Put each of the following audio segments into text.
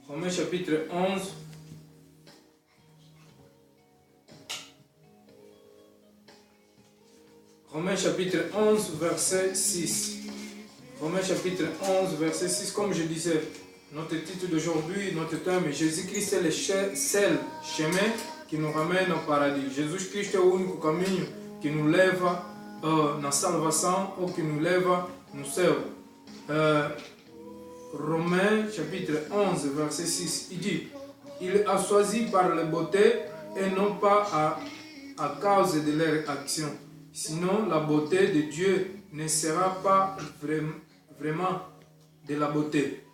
Romains chapitre 11. Romains chapitre 11, verset 6. Romains chapitre 11, verset 6. Comme je disais, notre titre d'aujourd'hui, notre thème, Jésus-Christ est le seul chemin qui nous ramène au paradis. Jesus-Cristo é o único caminho que nos leva na salvação ou que nous leva no céu. Romains chapitre 11, verset 6, il dit, il a choisi par la beauté et non pas à cause de leur action. Sinon, la beauté de Dieu ne sera pas vraiment de la beauté.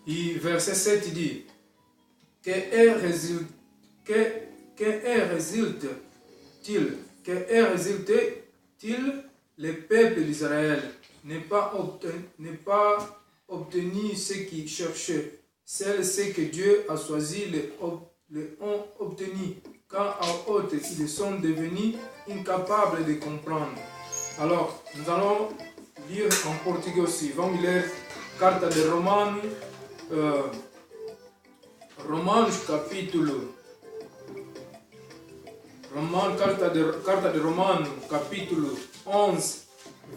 Et verset 7 il dit, que résulte-t-il le peuple d'Israël n'est pas obtenu ce qu'il cherchait. C'est ce que Dieu a choisi, les ont obtenu. Quand à autres, ils sont devenus incapables de comprendre. Alors, nous allons lire en portugais aussi. Vamos ler Carta de Romanos, Carta de Romanos, capítulo 11,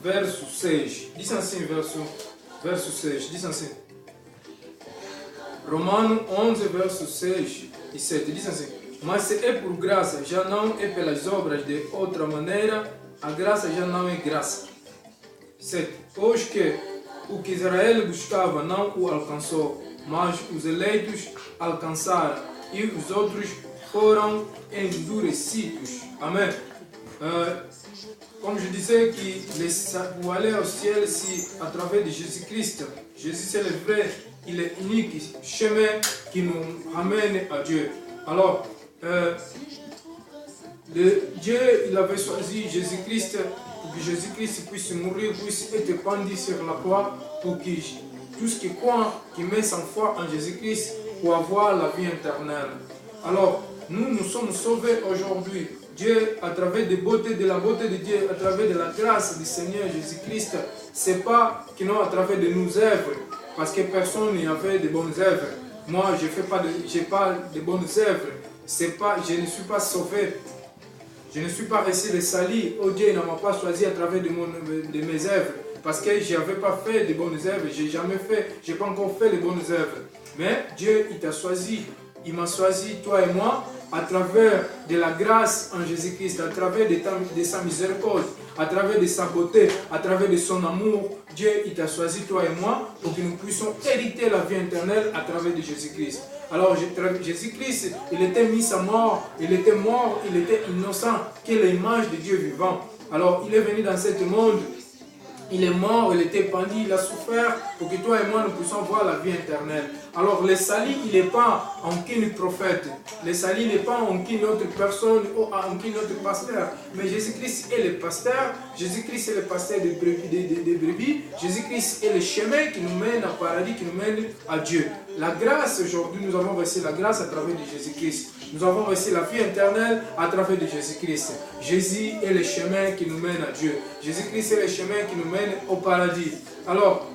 verso 6. Diz assim, verso 6. Diz assim. Romanos 11, verso 6 e 7. Diz assim. Mas se é por graça, já não é pelas obras de outra maneira, a graça já não é graça. 7. Pois que o que Israel buscava não o alcançou, mas os eleitos alcançaram e os outros foram endurecidos. Amém. Comme je disais, pour aller au ciel, c'est à travers de Jésus-Christ. Jésus c'est le vrai, il est unique chemin qui nous ramène à Dieu. Alors, Dieu il avait choisi Jésus-Christ pour que Jésus-Christ puisse mourir, puisse être pendu sur la croix, pour que tout ce qui croit, qui met sa foi en Jésus-Christ, pour avoir la vie éternelle. Alors, nous sommes sauvés aujourd'hui. Dieu, à travers de la beauté de Dieu, à travers de la grâce du Seigneur Jésus-Christ, c'est pas que non à travers de nos œuvres, parce que personne n'y avait de bonnes œuvres. Moi, je n'ai pas de bonnes œuvres. Je ne suis pas sauvé. Je ne suis pas resté de sali. Oh Dieu ne m'a pas choisi à travers de mes œuvres. Parce que je n'avais pas fait de bonnes œuvres. Je n'ai pas encore fait de bonnes œuvres. Mais Dieu, il t'a choisi. Il m'a choisi, toi et moi, à travers de la grâce en Jésus-Christ, à travers de sa miséricorde, à travers de sa beauté, à travers de son amour. Dieu, il t'a choisi, toi et moi, pour que nous puissions hériter la vie éternelle à travers de Jésus-Christ. Alors, Jésus-Christ, il était mis à mort, il était mort, il était innocent, qui est l'image de Dieu vivant. Alors, il est venu dans ce monde, il est mort, il était pendu, il a souffert pour que toi et moi nous puissions voir la vie éternelle. Alors, le salut, il n'est pas en qu'un prophète, le salut n'est pas en qu'une autre personne ou en qu'un autre pasteur, mais Jésus-Christ est le pasteur, Jésus-Christ est le pasteur des brebis, Jésus-Christ est le chemin qui nous mène au paradis, qui nous mène à Dieu. La grâce, aujourd'hui, nous avons reçu la grâce à travers de Jésus-Christ. Nous avons reçu la vie éternelle à travers de Jésus-Christ. Jésus est le chemin qui nous mène à Dieu. Jésus-Christ est le chemin qui nous mène au paradis. Alors,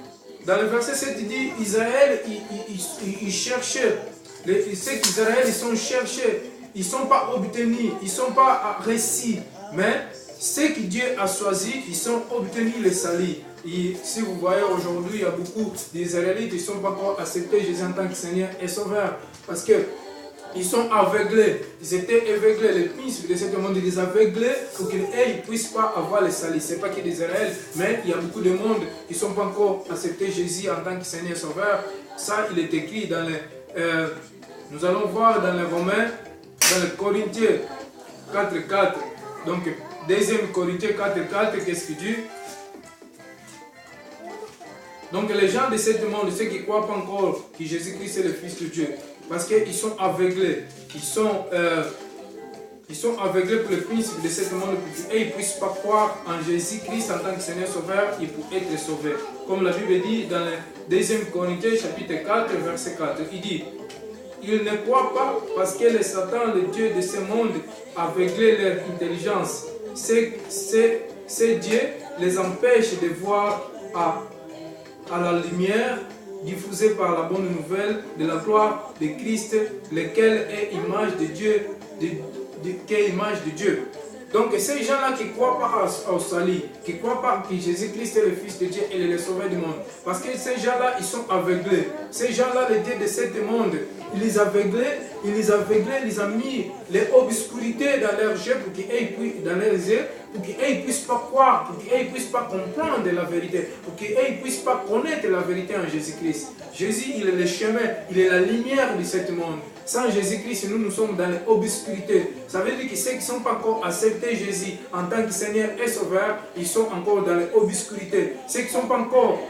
dans le verset 7, il dit, Israël, il cherchait. Ceux qu'Israël, ils sont cherchés. Ils ne sont pas obtenus. Ils ne sont pas reçus. Mais ceux que Dieu a choisis, ils sont obtenus le salut. Et si vous voyez aujourd'hui, il y a beaucoup d'Israélites qui ne sont pas encore acceptés Jésus en tant que Seigneur et Sauveur. Parce que ils sont aveuglés. Ils étaient aveuglés. Les princes de ce monde, ils les aveuglés pour qu'ils ne puissent pas avoir le salut. Ce n'est pas que d'Israël, mais il y a beaucoup de monde qui ne sont pas encore acceptés Jésus en tant que Seigneur et Sauveur. Ça, il est écrit dans les... nous allons voir dans les Romains, dans les Corinthiens 4.4. Donc, 2 Corinthiens 4.4, qu'est-ce qu'il dit? Donc les gens de ce monde, ceux qui ne croient pas encore que Jésus-Christ est le Fils de Dieu, parce qu'ils sont aveuglés, ils sont aveuglés pour le principe de ce monde et ils ne puissent pas croire en Jésus-Christ en tant que Seigneur Sauveur et pour être sauvés. Comme la Bible dit dans le 2 Corinthiens chapitre 4, verset 4, il dit, ils ne croient pas parce que le Satan, le Dieu de ce monde, a aveuglé leur intelligence. C'est Dieu les empêche de voir à la lumière diffusés par la bonne nouvelle de la gloire de Christ, lequel est image de Dieu, qui est image de Dieu. Donc ces gens-là qui ne croient pas au salut, qui ne croient pas que Jésus-Christ est le Fils de Dieu et le Sauveur du monde, parce que ces gens-là, ils sont aveuglés. Ces gens-là, les dieux de ce monde, ils les aveuglés, ils ont mis les obscurités dans leurs yeux pour qu'ils puissent pas croire, pour qu'ils ne puissent pas comprendre la vérité, pour qu'ils ne puissent pas connaître la vérité en Jésus-Christ. Jésus, il est le chemin, il est la lumière de ce monde. Sans Jésus-Christ, nous sommes dans l'obscurité. Ça veut dire que ceux qui ne sont pas encore acceptés Jésus en tant que Seigneur et Sauveur, ils sont encore dans l'obscurité. Ceux qui ne sont pas encore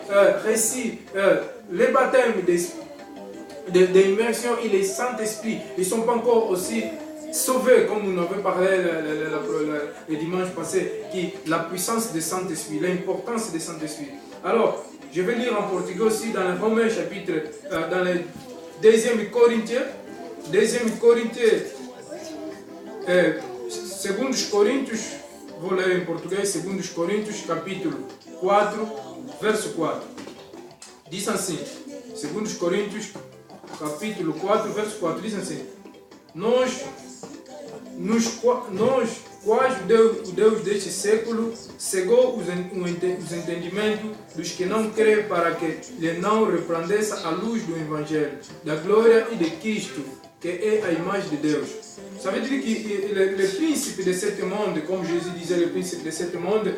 reçus les baptêmes d'immersion et les Saint-Esprit, ils ne sont pas encore aussi sauvés, comme nous en avons parlé le dimanche passé, qui la puissance du Saint-Esprit, l'importance du Saint-Esprit. Alors, je vais lire en portugais aussi dans le Romains chapitre, dans le 2 Corinthiens, 2 Corinthiens, 2 Coríntios, vou ler em português, 2 Coríntios, capítulo 4, verso 4. Diz assim, 2 Coríntios, capítulo 4, verso 4, diz assim: Nós, quais o Deus deste século, cegou os entendimentos dos que não creem para que lhe não resplandeça a luz do Evangelho, da glória e de Cristo, que est à l'image de Dieu. Ça veut dire que le principe de ce monde, comme Jésus disait, le principe de ce monde,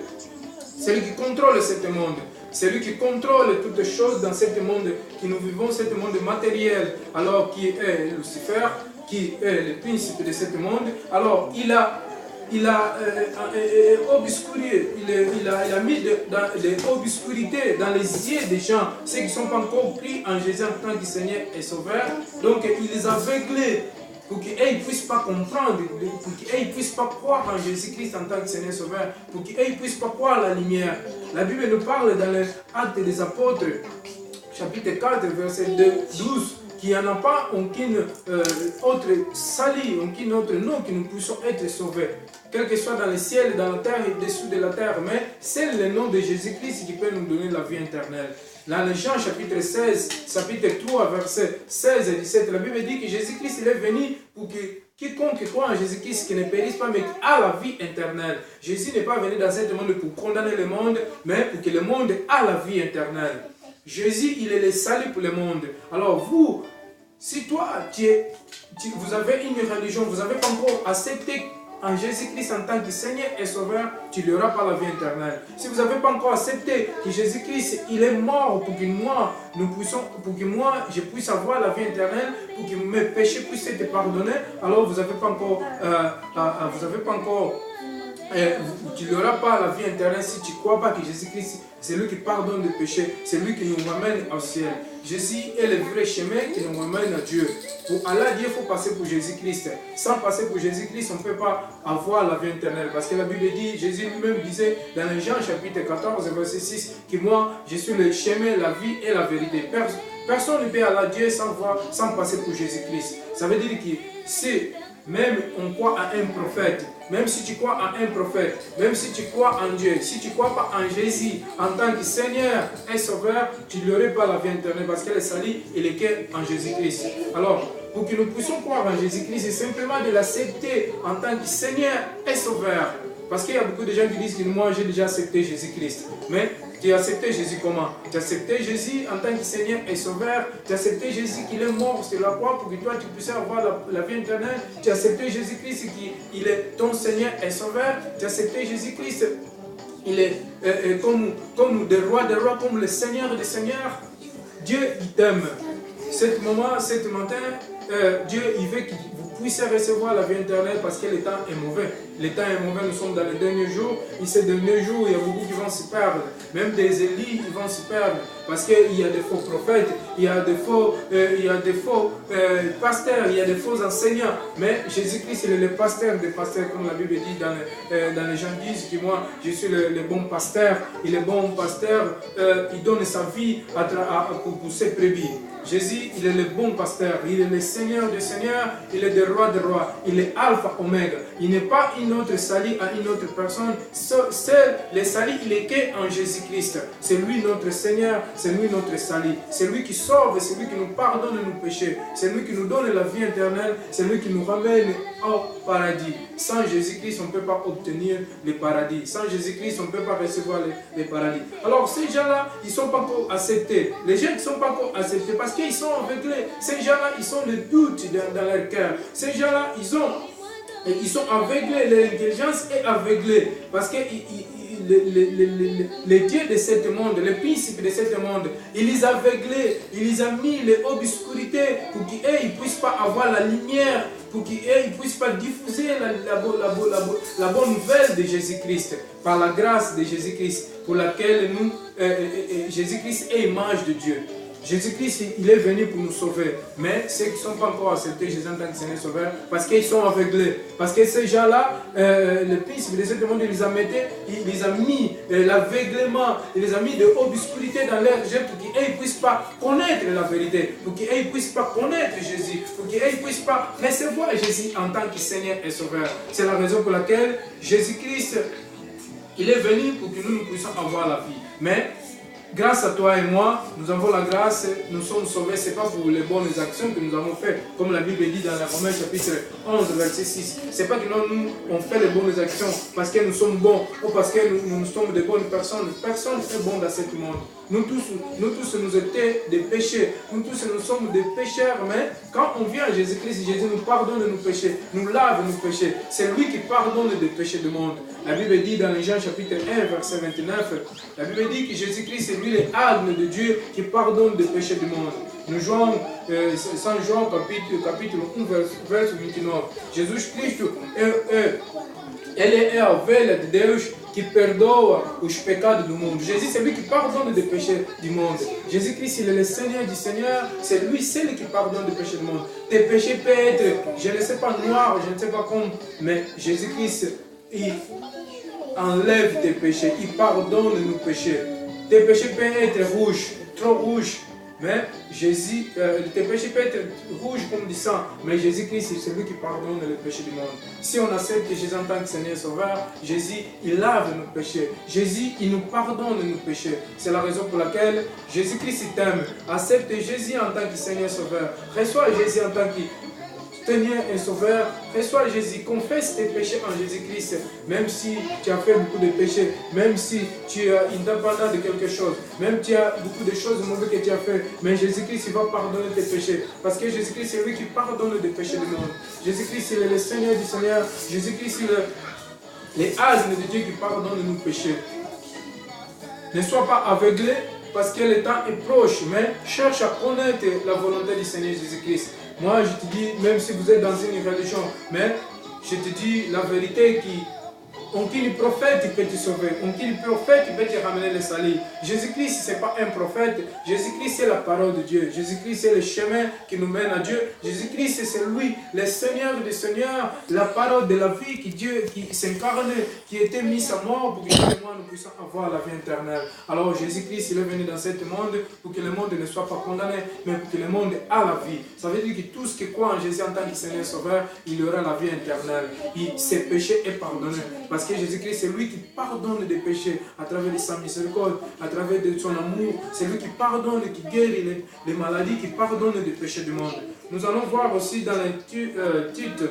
c'est lui qui contrôle ce monde. C'est lui qui contrôle toutes les choses dans ce monde, que nous vivons, ce monde matériel, alors qui est Lucifer, qui est le principe de ce monde. Alors il a obscuré, il a mis de l'obscurité dans les yeux des gens, ceux qui ne sont pas encore pris en Jésus en tant que Seigneur et Sauveur. Donc il les a aveuglés pour qu'ils ne puissent pas comprendre, pour qu'ils ne puissent pas croire en Jésus-Christ en tant que Seigneur et Sauveur, pour qu'ils ne puissent pas croire la lumière. La Bible nous parle dans les Actes des Apôtres, chapitre 4, verset 12, qu'il n'y en a pas aucun autre salut, aucun autre nom que nous puissions être sauvés. Quel que soit dans le ciel, dans la terre et dessous de la terre, mais c'est le nom de Jésus-Christ qui peut nous donner la vie éternelle. Dans le Jean chapitre 16, chapitre 3, verset 16 et 17, la Bible dit que Jésus-Christ il est venu pour que quiconque croit en Jésus-Christ qui ne périsse pas, mais qui a la vie éternelle. Jésus n'est pas venu dans ce monde pour condamner le monde, mais pour que le monde ait la vie éternelle. Jésus, il est le salut pour le monde. Alors vous, si toi, vous avez une religion, vous n'avez pas encore accepté en Jésus-Christ en tant que Seigneur et Sauveur, tu n'auras pas la vie éternelle. Si vous n'avez pas encore accepté que Jésus-Christ, il est mort pour que moi, je puisse avoir la vie éternelle, pour que mes péchés puissent être pardonnés, alors vous n'avez pas encore, tu n'auras pas la vie éternelle si tu ne crois pas que Jésus-Christ, c'est lui qui pardonne les péchés, c'est lui qui nous ramène au ciel. Jésus est le vrai chemin qui nous ramène à Dieu. Pour aller à Dieu, il faut passer pour Jésus-Christ. Sans passer pour Jésus-Christ, on ne peut pas avoir la vie éternelle. Parce que la Bible dit, Jésus lui-même disait dans le Jean chapitre 14, verset 6, que moi, je suis le chemin, la vie et la vérité. Personne ne peut aller à Dieu sans passer pour Jésus-Christ. Ça veut dire que si même on croit à un prophète, même si tu crois à un prophète, même si tu crois en Dieu, si tu ne crois pas en Jésus en tant que Seigneur et Sauveur, tu n'auras pas la vie éternelle parce que le salut il est en Jésus-Christ. Alors, pour que nous puissions croire en Jésus-Christ, c'est simplement de l'accepter en tant que Seigneur et Sauveur. Parce qu'il y a beaucoup de gens qui disent que moi j'ai déjà accepté Jésus-Christ. Mais tu as accepté Jésus comment? Tu as accepté Jésus en tant que Seigneur et Sauveur. Tu as accepté Jésus qu'il est mort sur la croix pour que toi tu puisses avoir la vie éternelle. Tu as accepté Jésus-Christ qu'il est ton Seigneur et Sauveur. Tu as accepté Jésus-Christ, il est comme des rois, comme le Seigneur des Seigneurs. Dieu il t'aime. Ce matin, Dieu il veut que vous puissiez recevoir la vie éternelle parce que le temps est mauvais. Le temps est mauvais, nous sommes dans les derniers jours. Et ces derniers jours, il y a beaucoup qui vont se perdre. Même des élites qui vont se perdre. Parce qu'il y a des faux prophètes, il y a des faux, pasteurs, il y a des faux enseignants. Mais Jésus-Christ, il est le pasteur des pasteurs, comme la Bible dit dans les gens disent que moi, je suis le bon pasteur. Il est bon pasteur, il donne sa vie pour ses brebis. Jésus, il est le bon pasteur, il est le Seigneur des Seigneurs, il est le roi des rois. Il est alpha, oméga. Il n'est pas une autre salut à une autre personne. Seul le salut, il est qu'en Jésus-Christ. C'est lui notre Seigneur, c'est lui notre salut. C'est lui qui sauve, c'est lui qui nous pardonne nos péchés. C'est lui qui nous donne la vie éternelle. C'est lui qui nous ramène au paradis. Sans Jésus-Christ, on ne peut pas obtenir le paradis. Sans Jésus-Christ, on ne peut pas recevoir le paradis. Alors ces gens-là, ils ne sont pas encore acceptés. Les gens qui ne sont pas encore acceptés parce qu'ils sont aveuglés. Ces gens-là, ils ont le doute dans leur cœur. Ces gens-là, ils sont aveuglés. L'intelligence est aveuglée. Parce que les dieux de ce monde, les principes de ce monde, il les a aveuglés, il les a mis les obscurités pour qu'ils ne puissent pas avoir la lumière, pour qu'ils ne puissent pas diffuser la bonne nouvelle de Jésus-Christ, par la grâce de Jésus-Christ, pour laquelle nous, Jésus-Christ est image de Dieu. Jésus-Christ, il est venu pour nous sauver. Mais ceux qui ne sont pas encore acceptés Jésus en tant que Seigneur Sauveur, parce qu'ils sont aveuglés. Parce que ces gens-là, le principe de ce monde, il les a mis l'aveuglement, il les a mis de l'obscurité dans leur jeu pour qu'ils ne puissent pas connaître la vérité, pour qu'ils ne puissent pas connaître Jésus, pour qu'ils ne puissent pas recevoir Jésus en tant que Seigneur et Sauveur. C'est la raison pour laquelle Jésus-Christ, il est venu pour que nous puissions avoir la vie. Mais grâce à toi et moi, nous avons la grâce, nous sommes sauvés. Ce n'est pas pour les bonnes actions que nous avons faites, comme la Bible dit dans la Romains chapitre 11, verset 6. Ce n'est pas que nous, on fait les bonnes actions parce que nous sommes bons ou parce que nous sommes de bonnes personnes. Personne n'est bon dans ce monde. Nous tous, nous étions des péchés. Nous tous, nous sommes des pécheurs. Mais quand on vient à Jésus-Christ, Jésus nous pardonne nos péchés, nous lave nos péchés. C'est lui qui pardonne les péchés du monde. La Bible dit dans Jean chapitre 1, verset 29, la Bible dit que Jésus-Christ est lui l'âme de Dieu qui pardonne les péchés du monde. Nous jouons Saint Jean capítulo 1, verso 29. Jesus Cristo ele é a ovelha de Deus que perdoa os pecados do mundo. Jésus, c'est lui qui pardonne les péchés du monde. Jésus-Christ, il est le Seigneur du Seigneur. C'est lui seul qui pardonne les péchés du monde. Tes péchés peuvent être, je ne sais pas, noirs, je ne sais pas comment, mais Jésus-Christ, il enlève tes péchés, il pardonne nos péchés. Tes péchés peuvent être rouges, trop rouges. Mais Jésus, tes péchés peuvent être rouges comme du sang, mais Jésus-Christ, c'est celui qui pardonne les péchés du monde. Si on accepte Jésus en tant que Seigneur Sauveur, Jésus, il lave nos péchés. Jésus, il nous pardonne nos péchés. C'est la raison pour laquelle Jésus-Christ t'aime. Accepte Jésus en tant que Seigneur Sauveur. Reçois Jésus en tant que Seigneur et Sauveur, reçois Jésus, confesse tes péchés en Jésus-Christ, même si tu as fait beaucoup de péchés, même si tu es indépendant de quelque chose, même si tu as beaucoup de choses mauvaises que tu as fait, mais Jésus-Christ il va pardonner tes péchés, parce que Jésus-Christ c'est lui qui pardonne les péchés du monde. Jésus-Christ il est le Seigneur du Seigneur, Jésus-Christ il est l'asme de Dieu qui pardonne nos péchés. Ne sois pas aveuglé, parce que le temps est proche, mais cherche à connaître la volonté du Seigneur Jésus-Christ. Moi, je te dis, même si vous êtes dans une religion, mais je te dis la vérité qui... Aucun prophète peut te sauver, aucun prophète peut te ramener le salut. Jésus-Christ, ce n'est pas un prophète. Jésus-Christ, c'est la parole de Dieu. Jésus-Christ, c'est le chemin qui nous mène à Dieu. Jésus-Christ, c'est lui, le Seigneur des Seigneurs, la parole de la vie qui Dieu qui s'incarne, qui était mis à mort pour que nous et moi nous puissions avoir la vie éternelle. Alors Jésus-Christ, il est venu dans ce monde pour que le monde ne soit pas condamné, mais pour que le monde ait la vie. Ça veut dire que tout ce qui croit en Jésus en tant que Seigneur Sauveur, il aura la vie éternelle. Et ses péchés est pardonné. Parce que Jésus-Christ, c'est lui qui pardonne des péchés à travers de sa miséricorde, à travers de son amour. C'est lui qui pardonne, qui guérit les maladies, qui pardonne des péchés du monde. Nous allons voir aussi dans les titres,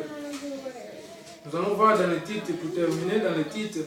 nous allons voir dans les titres, pour terminer, dans les titres,